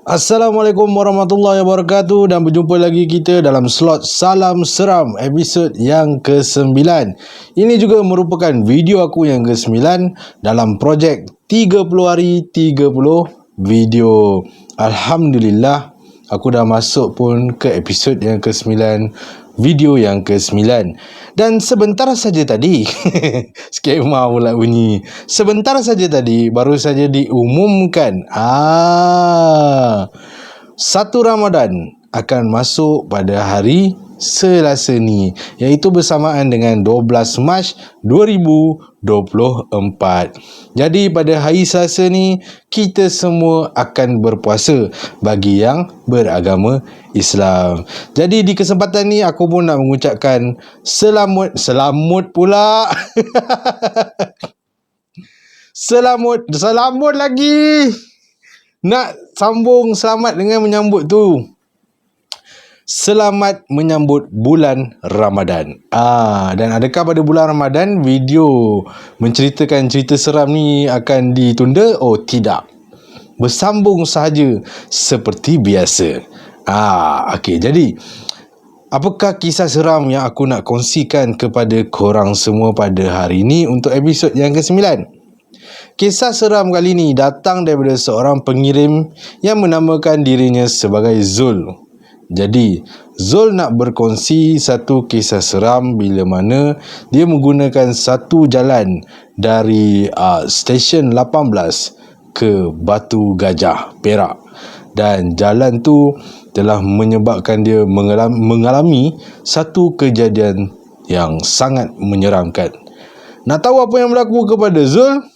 Assalamualaikum warahmatullahi wabarakatuh dan berjumpa lagi kita dalam slot Salam Seram episod yang ke-9. Ini juga merupakan video aku yang ke-9 dalam projek 30 hari 30 video. Alhamdulillah aku dah masuk pun ke episod yang ke-9, video yang ke-9. Dan sebentar saja tadi skema pula bunyi. Sebentar saja tadi baru saja diumumkan 1 Ramadan akan masuk pada hari Selasa ni, iaitu bersamaan dengan 12 Mac 2024. Jadi pada hari Selasa ni kita semua akan berpuasa bagi yang beragama Islam. Jadi di kesempatan ni aku pun nak mengucapkan selamat pula. Selamat lagi. Nak sambung selamat dengan menyambut tu. Selamat menyambut bulan Ramadan. Dan adakah pada bulan Ramadan video menceritakan cerita seram ni akan ditunda? Oh tidak. Bersambung sahaja seperti biasa. Okey, jadi apakah kisah seram yang aku nak kongsikan kepada korang semua pada hari ini untuk episod yang ke-9? Kisah seram kali ni datang daripada seorang pengirim yang menamakan dirinya sebagai Zul. Jadi, Zul nak berkongsi satu kisah seram bila mana dia menggunakan satu jalan dari stesen 18 ke Batu Gajah, Perak. Dan jalan tu telah menyebabkan dia mengalami satu kejadian yang sangat menyeramkan. Nak tahu apa yang berlaku kepada Zul?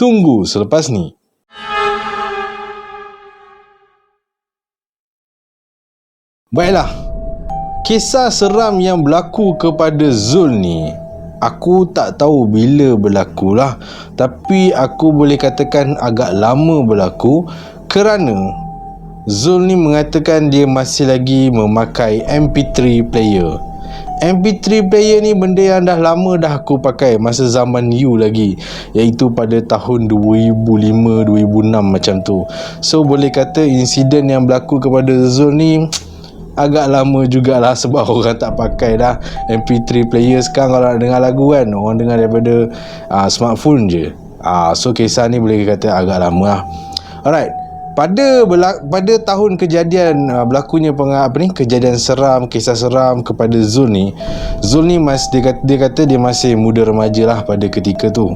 Tunggu selepas ni. Baiklah, kisah seram yang berlaku kepada Zul ni, aku tak tahu bila berlaku lah. Tapi aku boleh katakan agak lama berlaku kerana Zul ni mengatakan dia masih lagi memakai MP3 player. MP3 player ni benda yang dah lama dah aku pakai masa zaman you lagi, iaitu pada tahun 2005-2006 macam tu. So boleh kata insiden yang berlaku kepada Zul ni agak lama jugalah, sebab orang tak pakai dah MP3 player. Sekarang kalau nak dengar lagu kan, orang dengar daripada smartphone je. So kisah ni boleh kata agak lama lah. Alright, pada tahun kejadian berlakunya kejadian seram, kisah seram kepada Zul ni dia kata dia masih muda remaja lah pada ketika tu.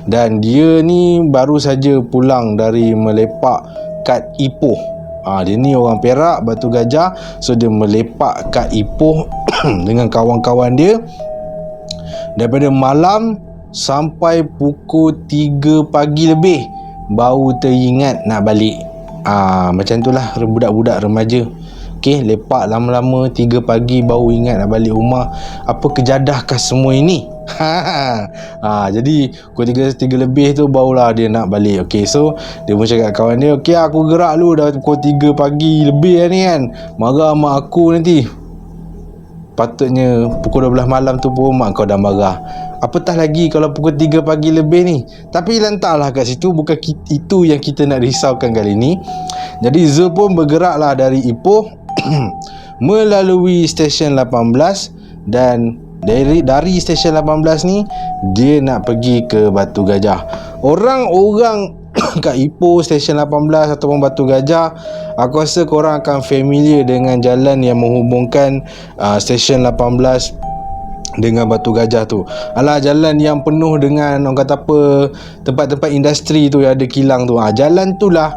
Dan dia ni baru saja pulang dari melepak kat Ipoh. Dia ni orang Perak, Batu Gajah. So dia melepak kat Ipoh dengan kawan-kawan dia daripada malam sampai pukul 3 pagi lebih, baru teringat nak balik. Macam tu lah budak-budak remaja. Okay, lepak lama-lama 3 pagi baru ingat nak balik rumah. Apa kejadahkah semua ini? Jadi pukul 3 lebih tu barulah dia nak balik. Okay, so dia pun cakap kawan dia, okay aku gerak dulu, dah pukul 3 pagi lebih ni kan, marah mak aku nanti. Patutnya pukul 12 malam tu pun mak kau dah marah, apatah lagi kalau pukul 3 pagi lebih ni. Tapi lantaklah kat situ, bukan itu yang kita nak risaukan kali ni. Jadi Zul pun bergeraklah dari Ipoh melalui stesen 18, dan dari stesen 18 ni dia nak pergi ke Batu Gajah. Orang-orang kat Ipoh, stesen 18 ataupun Batu Gajah, aku rasa korang akan familiar dengan jalan yang menghubungkan stesen 18 dengan Batu Gajah tu. Alah, jalan yang penuh dengan orang kata apa, tempat-tempat industri tu yang ada kilang tu. Jalan tu lah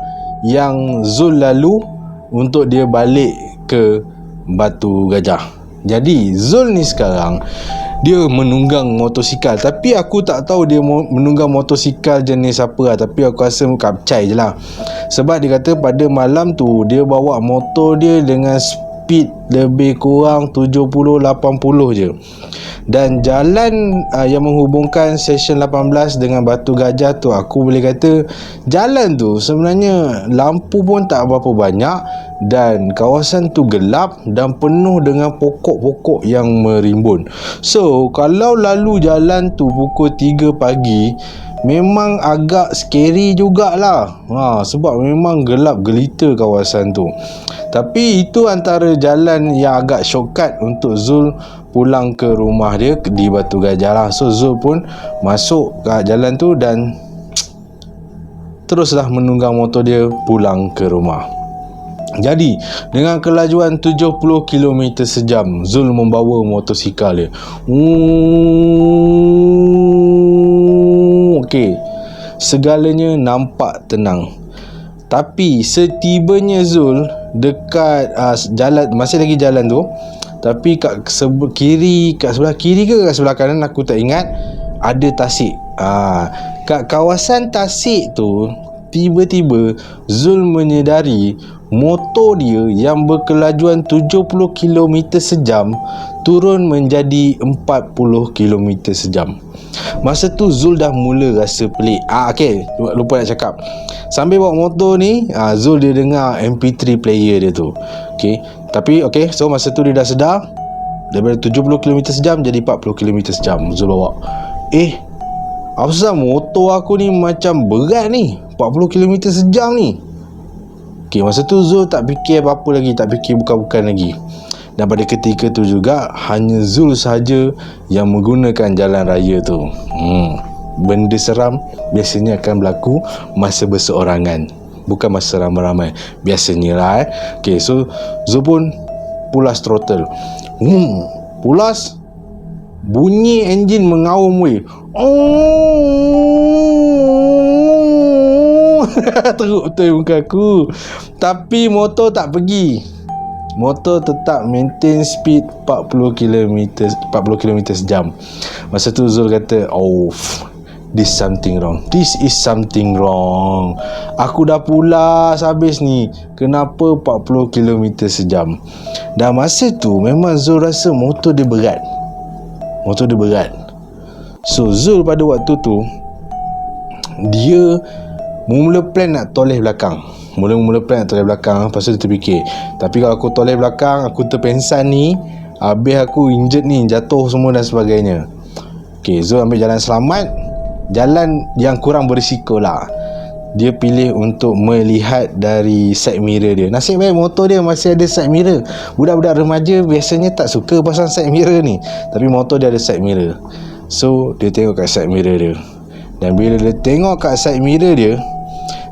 yang Zul lalu untuk dia balik ke Batu Gajah. Jadi Zul ni sekarang dia menunggang motosikal, tapi aku tak tahu dia menunggang motosikal jenis apa lah. Tapi aku rasa kapcai je lah, sebab dia kata pada malam tu dia bawa motor dia dengan speed lebih kurang 70-80 je. Dan jalan yang menghubungkan stesen 18 dengan Batu Gajah tu, aku boleh kata jalan tu sebenarnya lampu pun tak berapa banyak, dan kawasan tu gelap dan penuh dengan pokok-pokok yang merimbun. So kalau lalu jalan tu pukul 3 pagi, memang agak scary jugalah. Sebab memang gelap gelita kawasan tu. Tapi itu antara jalan yang agak shortcut untuk Zul pulang ke rumah dia di Batu Gajah lah. So Zul pun masuk ke jalan tu dan teruslah menunggang motor dia pulang ke rumah. Jadi dengan kelajuan 70 km sejam, Zul membawa motosikal dia. Okey, segalanya nampak tenang. Tapi setibanya Zul dekat jalan, masih lagi jalan tu, tapi kat sebelah kiri ke kat sebelah kanan aku tak ingat, ada tasik. Kat kawasan tasik tu, tiba-tiba Zul menyedari motor dia yang berkelajuan 70 km sejam turun menjadi 40 km sejam. Masa tu Zul dah mula rasa pelik. Okey, lupa nak cakap. Sambil bawa motor ni, Zul dia dengar MP3 player dia tu. Okey, tapi okey, so masa tu dia dah sedar daripada 70 km sejam jadi 40 km sejam Zul bawa. Apa sebab motor aku ni macam berat ni, 40 km sejam ni. Okey, masa tu Zul tak fikir apa-apa lagi, tak fikir bukan-bukan lagi. Dan pada ketika tu juga hanya Zul sahaja yang menggunakan jalan raya tu. Benda seram biasanya akan berlaku masa berseorangan, bukan masa ramai-ramai biasanya lah. Okey, so Zul pun pulas throttle. Pulas, bunyi enjin mengaum weh. Teruk betul muka aku. Tapi motor tak pergi. Motor tetap maintain speed 40 km sejam. Masa tu Zul kata, this is something wrong. Aku dah pulas habis ni, kenapa 40 km sejam? Dan masa tu memang Zul rasa motor dia berat. So Zul pada waktu tu dia mula plan nak toleh belakang. Lepas tu dia terfikir, tapi kalau aku toleh belakang, aku terpensan ni, habis aku injet ni, jatuh semua dan sebagainya. Okey, Zul ambil jalan selamat, jalan yang kurang berisiko lah. Dia pilih untuk melihat dari side mirror dia. Nasib baik motor dia masih ada side mirror. Budak-budak remaja biasanya tak suka pasang side mirror ni, tapi motor dia ada side mirror. So dia tengok kat side mirror dia, dan bila dia tengok kat side mirror dia,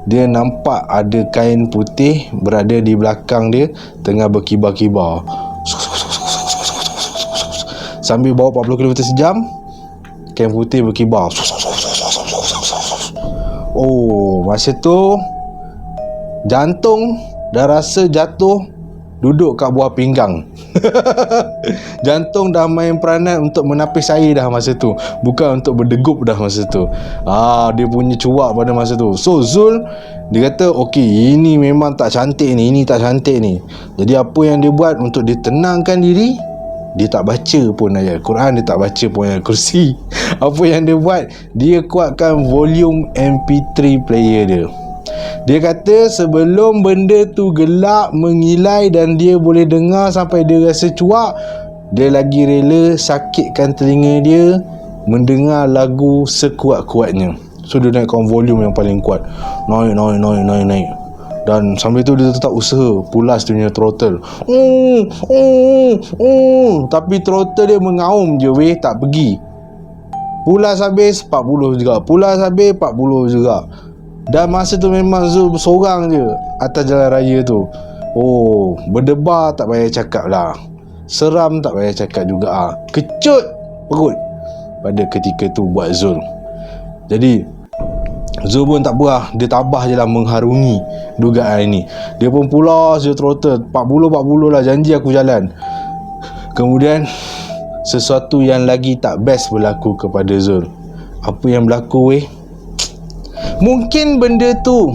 dia nampak ada kain putih berada di belakang dia tengah berkibar-kibar. Sambil bawa 40 km sejam, kain putih berkibar. Masa tu jantung dah rasa jatuh duduk kat buah pinggang. Jantung dah main peranan untuk menapis air dah masa tu, bukan untuk berdegup dah masa tu. Dia punya cuak pada masa tu. So Zul, dia kata okey, ini memang tak cantik ni, Jadi apa yang dia buat untuk dia tenangkan diri, dia tak baca pun ayat Quran, dia tak baca pun ayat kursi. Apa yang dia buat, dia kuatkan volume MP3 player dia. Dia kata sebelum benda tu gelap, mengilai dan dia boleh dengar sampai dia rasa cuak, dia lagi rela sakitkan telinga dia mendengar lagu sekuat-kuatnya. So dia naikkan volume yang paling kuat, naik. Dan sambil tu dia tetap usaha pulas dia punya throttle. Tapi throttle dia mengaum je weh, tak pergi. Pulas habis 40 juga, pulas habis 40 juga. Dan masa tu memang Zul seorang je atas jalan raya tu. Berdebar tak payah cakap lah, seram tak payah cakap juga. Kecut perut pada ketika tu buat Zul. Jadi Zul pun tak apa, dia tabah je lah mengharungi dugaan ini. Dia pun pulas je throttle 40 lah, janji aku jalan. Kemudian sesuatu yang lagi tak best berlaku kepada Zul. Apa yang berlaku weh? Mungkin benda tu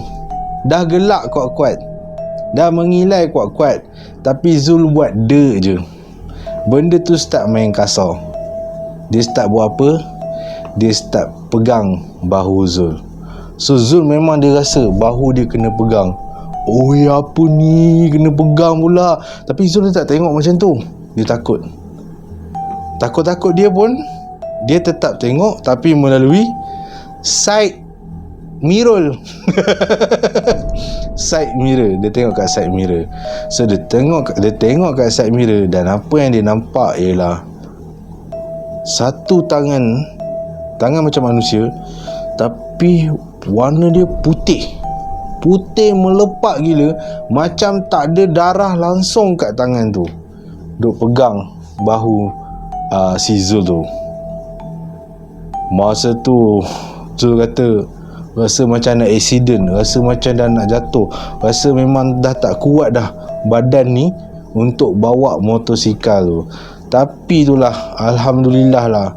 dah gelak kuat-kuat, dah mengilai kuat-kuat, tapi Zul buat je. Benda tu start main kasar. Dia start buat apa? Dia start pegang bahu Zul. So Zul memang dia rasa bahu dia kena pegang. Apa ni, kena pegang pula. Tapi Zul dia tak tengok macam tu. Dia takut dia pun, dia tetap tengok, tapi melalui side mirror. Side mirror, dia tengok kat side mirror. So dia tengok kat side mirror, dan apa yang dia nampak ialah satu tangan macam manusia, tapi warna dia putih melepak gila, macam tak ada darah langsung kat tangan tu, duk pegang bahu si Zul tu. Masa tu Zul kata rasa macam nak accident, rasa macam dah nak jatuh, rasa memang dah tak kuat dah badan ni untuk bawa motosikal tu. Tapi itulah, alhamdulillah lah,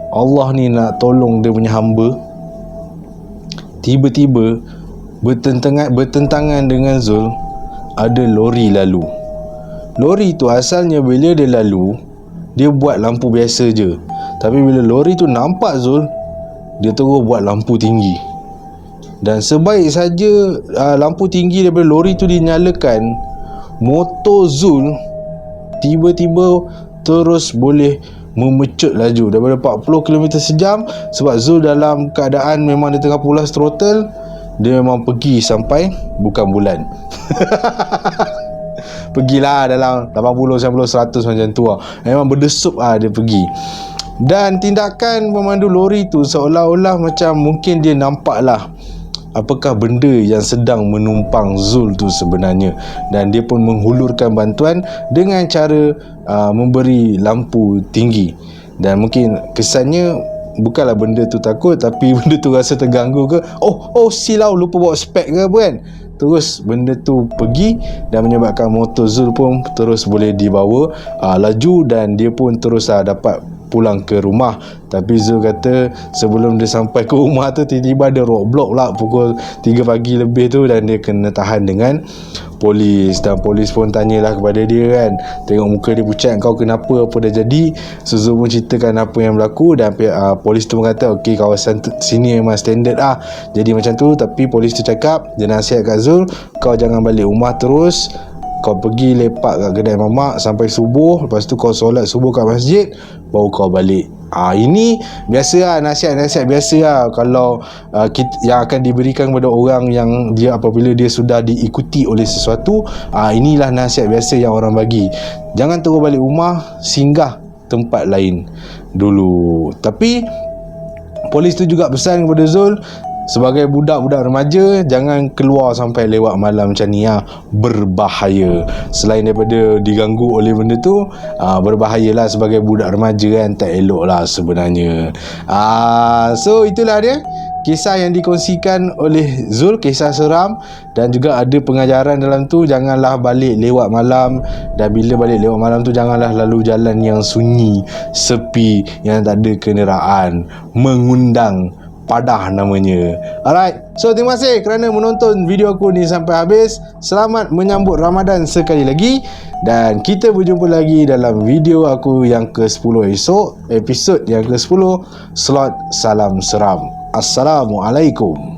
Allah ni nak tolong dia punya hamba. Tiba-tiba bertentangan dengan Zul, ada lori lalu. Lori tu asalnya bila dia lalu, dia buat lampu biasa je. Tapi bila lori tu nampak Zul, dia terus buat lampu tinggi. Dan sebaik saja lampu tinggi daripada lori tu dinyalakan, motor Zul tiba-tiba terus boleh memecut laju daripada 40 km sejam. Sebab Zul dalam keadaan memang dia tengah pulas throttle, dia memang pergi sampai bukan bulan. Pergilah dalam 80, 90, 100 macam tu lah. Memang berdesup dia pergi. Dan tindakan pemandu lori tu seolah-olah macam mungkin dia nampak lah apakah benda yang sedang menumpang Zul tu sebenarnya, dan dia pun menghulurkan bantuan dengan cara memberi lampu tinggi. Dan mungkin kesannya bukanlah benda tu takut, tapi benda tu rasa terganggu ke, oh silau lupa bawa spek ke apa kan. Terus benda tu pergi dan menyebabkan motor Zul pun terus boleh dibawa laju, dan dia pun terus dapat pulang ke rumah. Tapi Zul kata sebelum dia sampai ke rumah tu, tiba-tiba ada roadblock lah pukul 3 pagi lebih tu, dan dia kena tahan dengan polis. Dan polis pun tanyalah kepada dia kan, tengok muka dia pucat, kau kenapa, apa dah jadi. So Zul pun ceritakan apa yang berlaku, dan polis tu kata okey, kawasan sini memang standard jadi macam tu. Tapi polis tu cakap, dia nasihat kat Zul, kau jangan balik rumah terus, kau pergi lepak kat kedai mamak sampai subuh, lepas tu kau solat subuh kat masjid, baru kau balik. Ini biasa nasihat-nasihat biasa kalau yang akan diberikan kepada orang yang dia apabila dia sudah diikuti oleh sesuatu. Inilah nasihat biasa yang orang bagi. Jangan terus balik rumah, singgah tempat lain dulu. Tapi polis tu juga pesan kepada Zul, sebagai budak-budak remaja, jangan keluar sampai lewat malam macam ni berbahaya. Selain daripada diganggu oleh benda tu, berbahayalah sebagai budak remaja kan, tak elok lah sebenarnya. So itulah dia kisah yang dikongsikan oleh Zul, kisah seram, dan juga ada pengajaran dalam tu. Janganlah balik lewat malam, dan bila balik lewat malam tu janganlah lalu jalan yang sunyi, sepi, yang tak ada kenderaan, mengundang padah namanya. Alright, so terima kasih kerana menonton video aku ni sampai habis. Selamat menyambut Ramadan sekali lagi, dan kita berjumpa lagi dalam video aku yang ke-10 esok, episod yang ke-10 slot Salam Seram. Assalamualaikum.